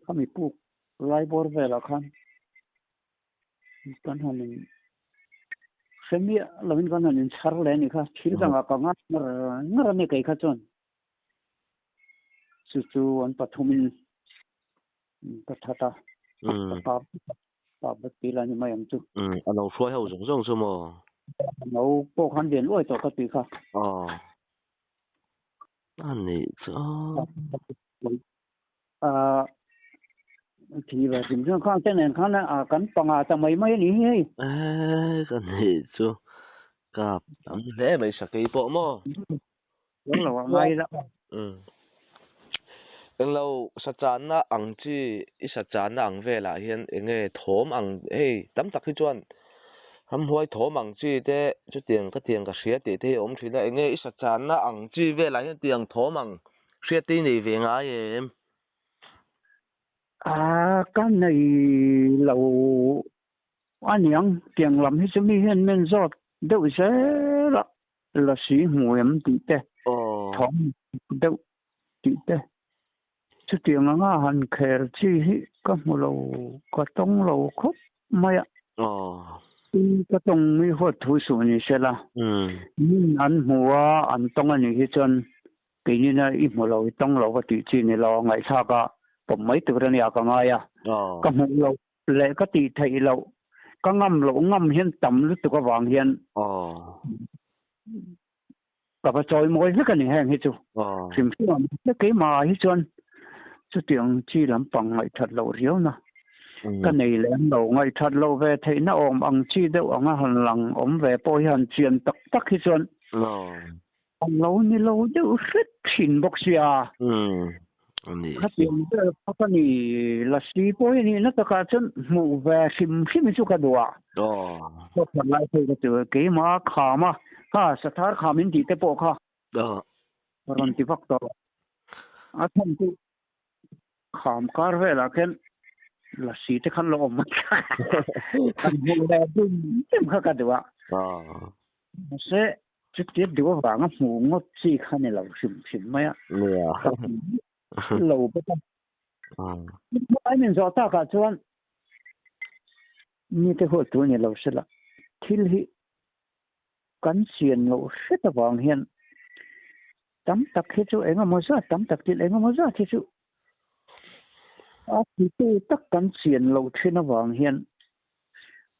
khăn bị pu lai bor về là khăn kan hanin semia lamin kan hanin char le ni kha thil janga ka ngar ne kai kha chon chu an pathumin pathata pa bat pila ni mayam chu ano suai hau zong zong sumo no po khan den oi to ka ti kha ani thì là tìm cho con tên này con là cắn bằng ta mấy mấy ní ấy cái này chú cặp tấm lẽ mấy sạc cây bộ mò đúng là ngay đó anh lâu sát chán na ăn chi sát chán na ăn về lại hiện nghe thốn ăn hey tấm tắc cái chuyện hâm hoài thốn ăn chi thế chút tiền cái xía thì ông chuyện này nghe sát chán na ăn chi về lại hiện tiền thốn ăn xía tí này về ngay em cái này lâu anh nhang tiền làm hết cho mình hiện men rót đâu sẽ là sĩ nguồn tí tê thốn đâu tí tê chút tiền là hắn khéo chi có một lâu có tông lâu khóc mày ạ cái tông mới hốt thu số như thế là anh mua anh tông anh như chân cái như là ít một lâu tông lâu cái tỷ chi này lâu ngày sau cảผมmấy từ đây à cả ngày à có một lâu lệ có tỷ thầy lâu có ngâm hiện tầm lúc tụi có vàng hiện cả cái trôi môi rất là nhiều hết chú phim phim cái mà hết trơn chút tiền chi làm bằng ngày thật lâu riếu nè cái này là lâu ngày thật lâu về thấy nó ôm bằng chi đâu ông hàng lằng ôm về bôi hàng chuyện tắc tắc hết trơn lâu như lâu đâu rất xin bốc xia cái tiền cái này là sĩ bôi này nó tất cả chân mù về phim chú cái đồ có phần lại thì cái mà khá mà sát thar khá mình đi tới bộ khá còn thì phát đó thông tu khám cá về là cái là sĩ thì khăn lộn mà khăn mù về đúng cái đồ sẽ trực tiếp điều vàng mù ngót chỉ khăn này là phim mấy lâu bất ai mình rõ ta cả chuan như thế hội tụ này lâu sẽ là thiếu hi cắn xiên lâu sẽ là vàng hiền tắm tắc hết chú em mà ra tắm tắc thì em mà ra thì chú thì tôi tắc cắn xiên lâu trên nó vàng hiền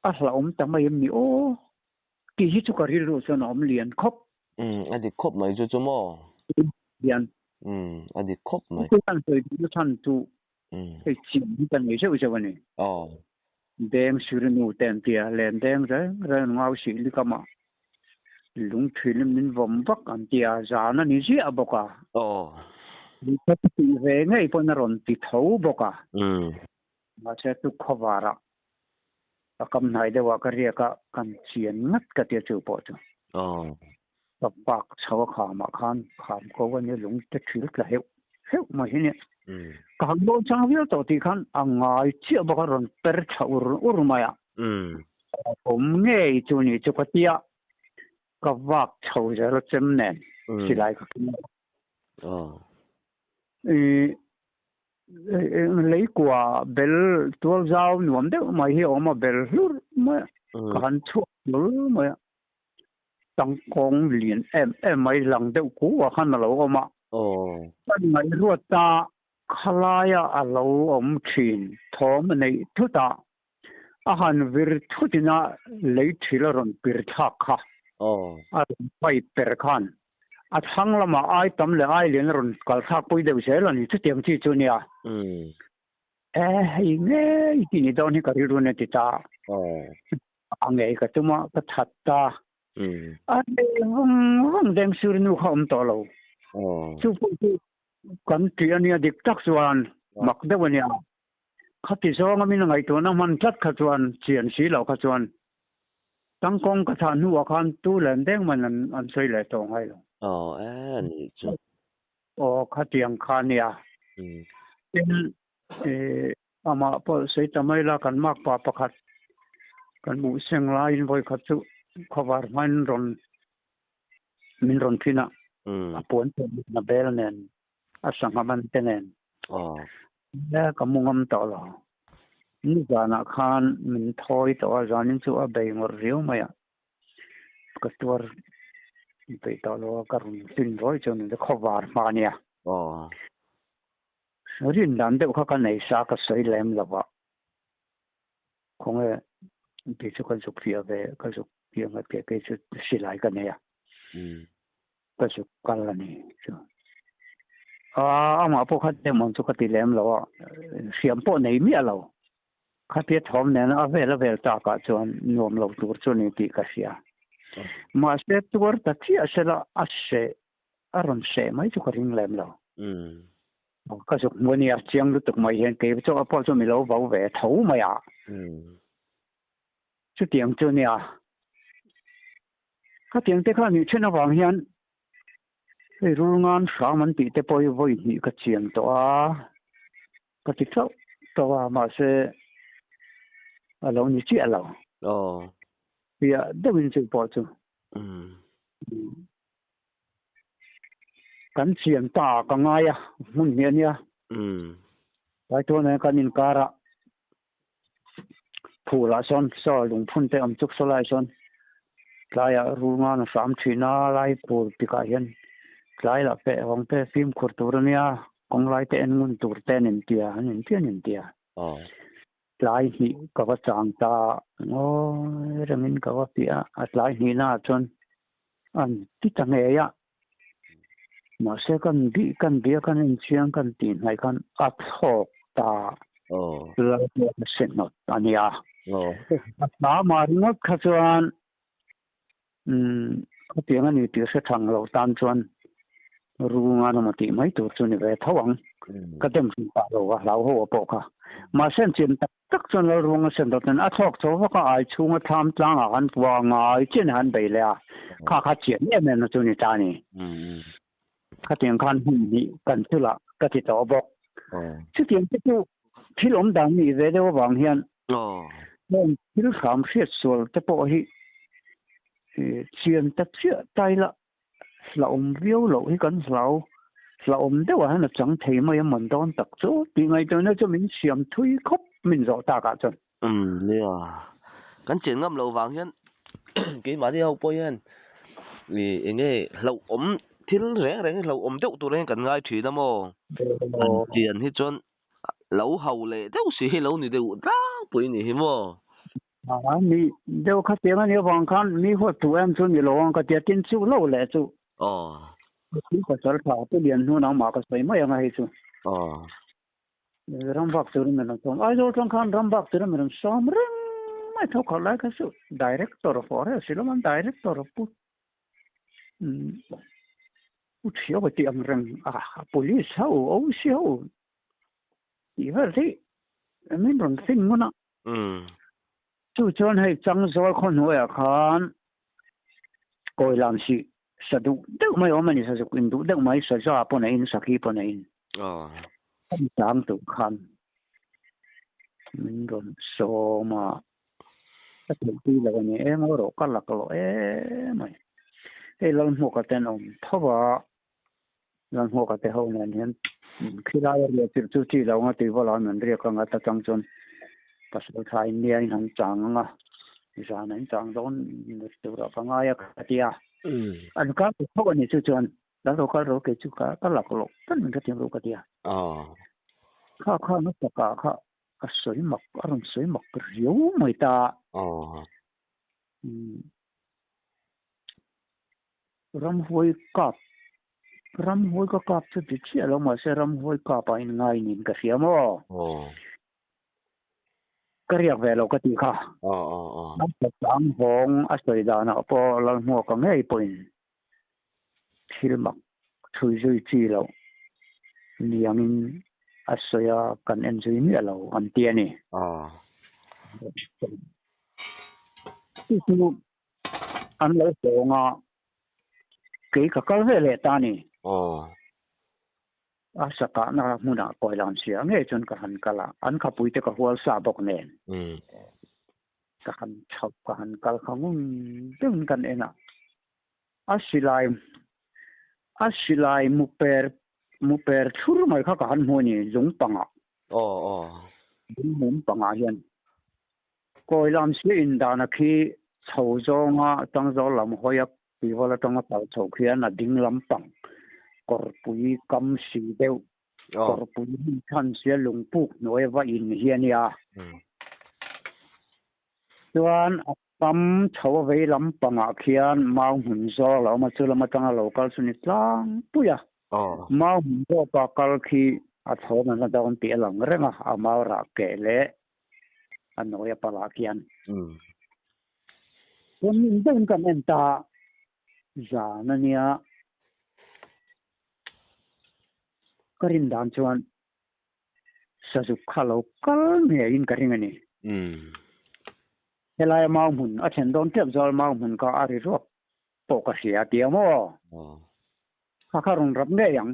là ông tắm em mi ô kỳ hết chú cái rồi cho nó ông liền khóc anh đi khóc mấy chú mò liền anh đi khóc mấy tôi thân tu cái chuyện cái này sao vậy này đem sửa nụ tên tia lên đem rồi ngao xí đi cả mà lúng thuyền mình vòng bắc anh tia giá nó như gì à bọc à đi cái gì về ngay bên nó còn bị thấu bọc à mà sẽ tu cover à cầm này để vào cái gì cả cầm chuyện ngắt cái tia chịu bỏ chứ tập bạc sau khám có cái như lúng cái thứ là hiệu mà thế này càng lâu chẳng biết tổ thì khăn ngay chưa bao giờ per chầu urmayaผมnghe chỗ này chỗ cái tia cái vạc chầu giờ nó chấm nè chỉ lại cái lấy quả bel tuột dao nuông đấy mà hiểu mà bel lur mà càng chua lur mà tăng công liền em mấy lần đâu cũ khăn là lâu mà cái này ruột ta khalaya lâu ông chín thom này thu ta han virtutina lấy thila ron pirthakha phải perkhan at hang lama ai tam le ai len ron kal thak pui deu se la ni chu tiang chi chu nia hi nge ti ni don hi ka ri ru ne ti ta ange ka tuma ka that ta a de wang deng sur nu khom to lo chu pu kan ti ania dik tak chuan mak de wania khati zo nga min ngai to na man tlat kha chuan chian si lo kha chuan tang kong ka tha nu wa khan tu len deng man an sei le to ngai lo ni chu khatiang khania tin ama pol sei tamai la kan mak pa pakhat kan mu seng la in voi khat chu khabar man ron min ron thina apon na bel nen asangaman tenen la kamungam to lo ni jana khan min thoi to zanin chu a bei ngor riu maya ka tur pe to lo karun tin roi chon de khabar mania rin dan de kha kan nei sa ka sei lem lawa khong e pe chu kan su pia ve ka su pia ma pe ke chu silai ka ne ya ka su kal la ni chu ama po khat de mon chu ka ti lem lawa siam po nei mi alo kha pe thom ne na vel ta ka chuan nom lo tur chu ni ti ka sia ma se tur ta chi asela ashe aron se mai chu ka ring lem lo ka su mo ni a chiang lu tuk mai hen ke chu a po chu mi lo bau ve thau ma ya chu tiang chu ni a ka tiang te kha ni chena wang hian ei ru ngan sa man ti te poi voi ni ka chiang to a ka ti thau to a ma se a lo ni chi a lo ya de win chu po chu kan chiang ta ka nga ya mun ne nia pai to ne kan in kara phula son so lung phun te am chuk so lai son laya ru ngan sam thina lai pur pika hian lai la pe hong pe phim khur tur nia kong lai te en ngun tur ten in tia an in tia lai hi ka wa chang ta ramin ka wa pia at lai hi na chon an ti ta nge ya ma se kan bia kan in chiang kan tin hai kan at hok ta la se no ania na ma ngot kha chuan ka tiang ani ti se thang lo tan chuan ru nga na ma ti mai tur chu ni ve thawang ka dem pa lo wa lau ho po kha ma sen chin tak chuan lo ru nga sen do ten a thok cho ka ai chunga tham tlang a han wa ngai chen han bei le a kha chien em na chu ni ta ni ka tiang khan hu ni kan chu la ka ti to bok chu tiang chu thilom dang ni ve de wang hian nên thil kham hriat sual te po hi chian ta chia tai la la viu lo hi kan la de wa na chang thei mai man don tak chu ti ngai to na chu min siam thui khop min zo ta ka chon nia kan chen ngam lo wang hian ke ma di ho po hian vì nghe lâu ốm thiên rẽ lâu ốm đậu tụi này cần ngay thủy đó mò tiền hết trơn lâu hậu lệ đâu xí lâu này đều ra bụi này hiếm mò mi đều khát tiếng anh vang khan mi hốt tụi em chun mi lâu cái tiền tin chú lâu lệ chú mi có sẵn thảo tôi liền nu nào mà có phải mấy ngày chú ram bạc chú mình làm xong ai rồi trong khan ram bạc chú mình làm xong ram mai thâu khảo lại cái chú director of forest xí lắm director of put thiếu cái tiệm rằng police hậu OC hậu thì vậy thì mình còn xin muốn ạ chú chọn hay trăng gió con nuôi à con coi làm gì sao đủ đâu mấy ông mình sao cũng đủ đâu mấy sao cho bọn này sao khi bọn này trăng đủ con mình còn số mà cái đầu tiên là cái này em ở đâu có là cái lỗi mày cái lần một cái tên ông thua vợ lần một cái tên hậu này nên khi ra rồi chú chỉ là ông tự vào làm mình riêng con ta trăng chôn pas thay nia in chang nga isa na chang don tu ra ka nga ya ka tia an ka ko ni chu chon da ro ka ro ke chu ka la ko tan min ka tiang ro ka tia kha no ta ka soi mak aron soi mak riu mai ta ram hoi ka ram hoi ka kap chu ti chi lo ma se ram hoi ka pa in ngai nin ka sia mo ka riak ve lo ka ti kha nam ta sang hong a soi da na po lo mo ka ngai poin thil mak thui zui chi lo niangin a soya kan en zui mi lo an ti ani tu an lo so nga ke ka kal ve le ta ni a saka na muna koi lam sia nge chon ka han kala an kha pui te ka hual sa bok nen ka han chau ka han kal khangum tung kan ena a silai mu per thur mai kha ka han mo ni zung panga mum panga hian koi lam si in da na khi chho zonga tang zo lam hoya pi wala tang pa chho khian na ding lam pang kor pui kam si deu kor pui than sia lung puk noi wa in hian ya chuan kam chho ve lam panga khian mau hun zo lo ma chu lam tang lo kal su ni tlang puya mau hun zo pa kal khi a tho na da on pi lang renga a mau ra ke le an noi pa la kian kun den kan en ta za na nia karin dan chuan sa ju khalo kal me in karing ani helai mau mun a chen don tep zol mau mun ka ari ro po ka sia ti mo kha rong rap nge yang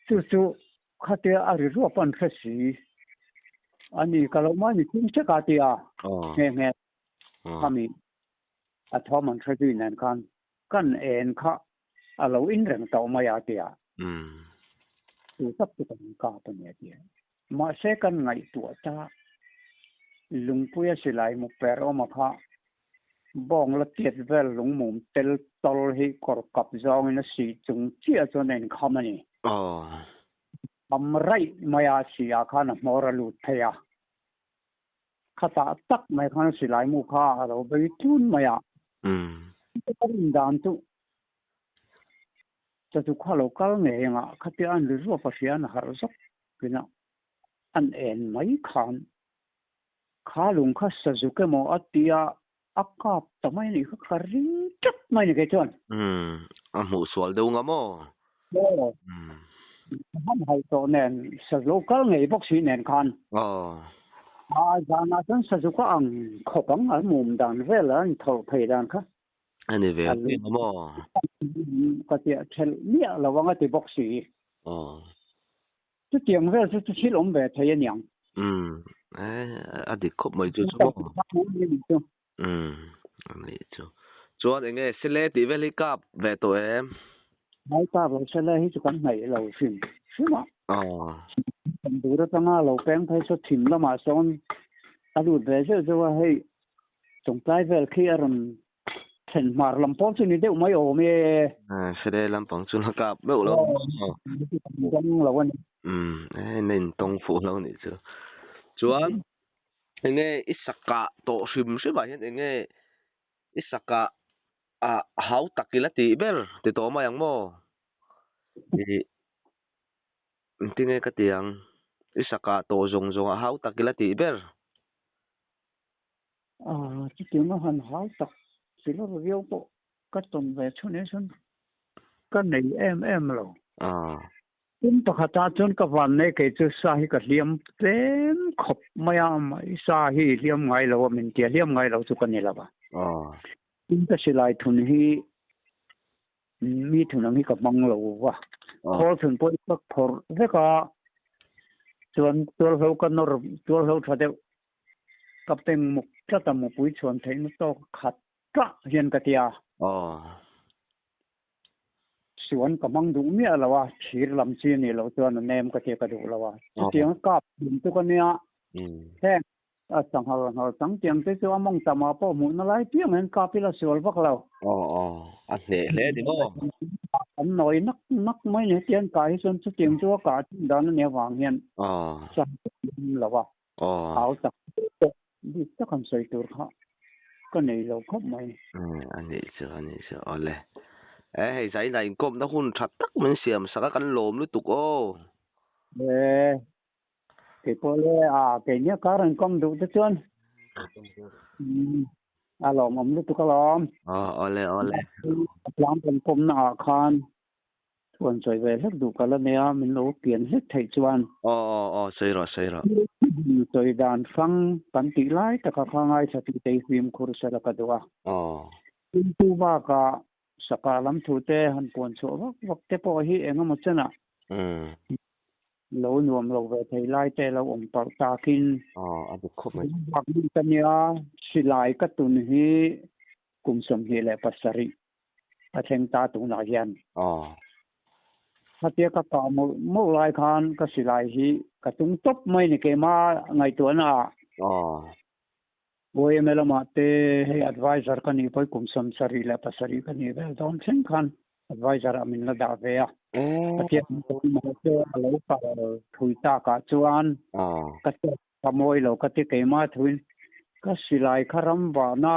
chu kha te ari ro pan kha si ani kalo ma ni kum che ka ti a nge kami a thoman kha ju nan kan en kha a lo in reng tau ma ya ti a tu sắp tu kan ka pa ne ti ma se kan ngai tu ta lungpuya silai mu pero ma kha bong la tiet vel lung mum tel tol hi kor kap zong in si chung chia cho nen khamani rai maya sia kha na mora lu thaya khata tak mai khan silai mu kha ro be tun maya dan tu tu kha lo kal nge nga khati an lu ro pa sia na har zok kina an en mai khan kha lung kha sa zu ke mo atia akap tamai ni kha ring chak mai ni ke chon a mu sual deu nga mo han hai to nen sa local ngai bok si nen khan jana san sa zu ka ang khopang al mum dan vel an tho phei dan kha ani ve ni mo ka ti thel ni la wanga ti bok si tu tiang vel tu chi lom ve thai niang a di khop mai chu chu ani chu chuan enge sele ti veli kap ve to em mai ta lo sele hi chu kan ngai lo sim sima du ra tanga lo peng thai so thim la ma son adu ve se zo hei chung tai vel khi aron then mar lam pol chu ni deu mai o me sele lam pang chu la kap me lo dong lo wan nên tông phụ lâu này chứ chuan enge isaka to sim se ba hian enge isaka a hau takila ti ber ti to ma yang mo tinge ka tiang isaka to zong zong a hau takila ti ber chi tiang no han hau tak silo riau po ka ton ve chu ne sun ka nei em lo tin pakhata chon ka van ne ke chu sa hi ka liam tem khop maya mai sa hi liam ngai lo min tia liam ngai lo chu kan ni la ba tin ta silai thun hi mi thun ang hi ka mang lo wa khol thun po ka khor ve ka chuan tol ho ka nor tol ho thade kapteng muk ta ta mu pui chuan thein to khat ka hian ka tia suan ka mang du mi alawa thir lam chi ni lo chuan nem ka te ka du lawa tiang kap tu ka nia he a sang hal tang tiang te chu among tama po mu na lai tiang en ka pila sual vak lo a hle hle di mo an noi nak mai ne tiang ka hi chuan chu tiang chu ka dan ne wang hian sang lawa hau tak đi chắc không xây tur ha cái này lâu khóc mày anh ấy chưa ole hei zai na in kom na hun that tak men siam saka kan lom lu tuk o cái pole cái nhớ cá rừng công đủ tất chân lom om lúc tụi lom ole làmเป็นcông na khan tuần rồi về hết đủ cả là nè mình lỗ tiền hết thầy chuan sei rồi rồi đàn phăng bản tỷ lái tất cả khang ai sẽ tự tay phim khur sẽ là cái đó tu ba cả sakalam thu te han pon so vak te po hi enga mo chana lo nuam lo ve thei lai te lo om par ta kin abu khop mai bak ni tania silai ka tun hi kum som hi le pasari a theng ta tu na yan hatia ka ka mo lai khan ka silai hi ka tung top mai ni ke ma ngai tu na boy melama te he advisor ka ni poi kum som sari le pasari ka ni ve don chen khan advisor amin la da ve a hatia ma te lo pa thui ta ka chuan ka te ka moi lo ka te ke ma thuin ka silai kharam wa na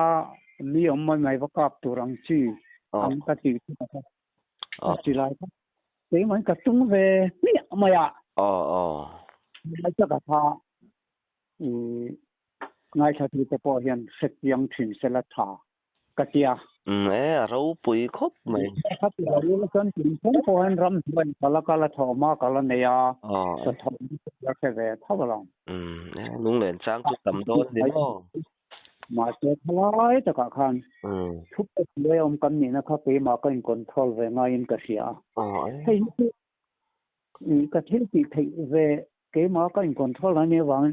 mi om mai mai wa kap turang chi ang ka ti ka silai ka te mai ka tung ve mi ma ya mai cha ka tha ngay sau khi tôi bỏ hiện sự yang thuyền sẽ là thả cái tia rau pui khop mai cái tia là cái thuyền không có anh ram mình cả là thọ mà cả là này à sẽ thọ cái về thao lòng nung lên sang tu tầm đôn đi đó mà sẽ thay tất cả khăn chụp cái ông cầm nhìn nó khác cái mà cái control về ngay in cái gì thấy cái gì thấy về cái mà cái control là như vậy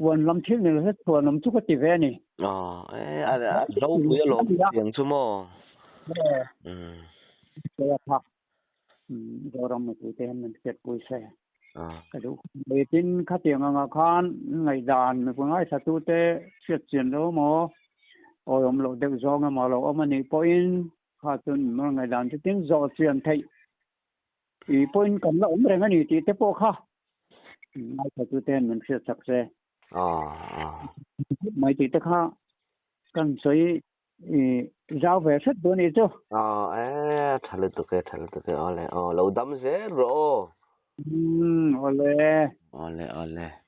วันลำชิ้นนี่hếtส่วนลำชุกติเวนี่rau pui lo yang chu mo cái thắcเราเราไม่พูดเองมันเกิดปุยเสกระดูกเบตินขัดยังงาคานไงดานไม่พูดง่ายสัตว์เตะเสียดเสียนแล้วมั้งโอ้ยผมเราเด็กจองมาเราเอามันนี่พอยน์ขัดจนมันไงดานจะทิ้งจอเสียนไทยอีพอยน์กันแล้วผมเรื่องนี้ตีเตะโปค่ะง่ายสัตว์เตะมันเสียสักเสไม่ตีเตะค่ะกันสวยgiao về rất đôi này chứ thật là cái ole lâu đâm dễ rồi ole ole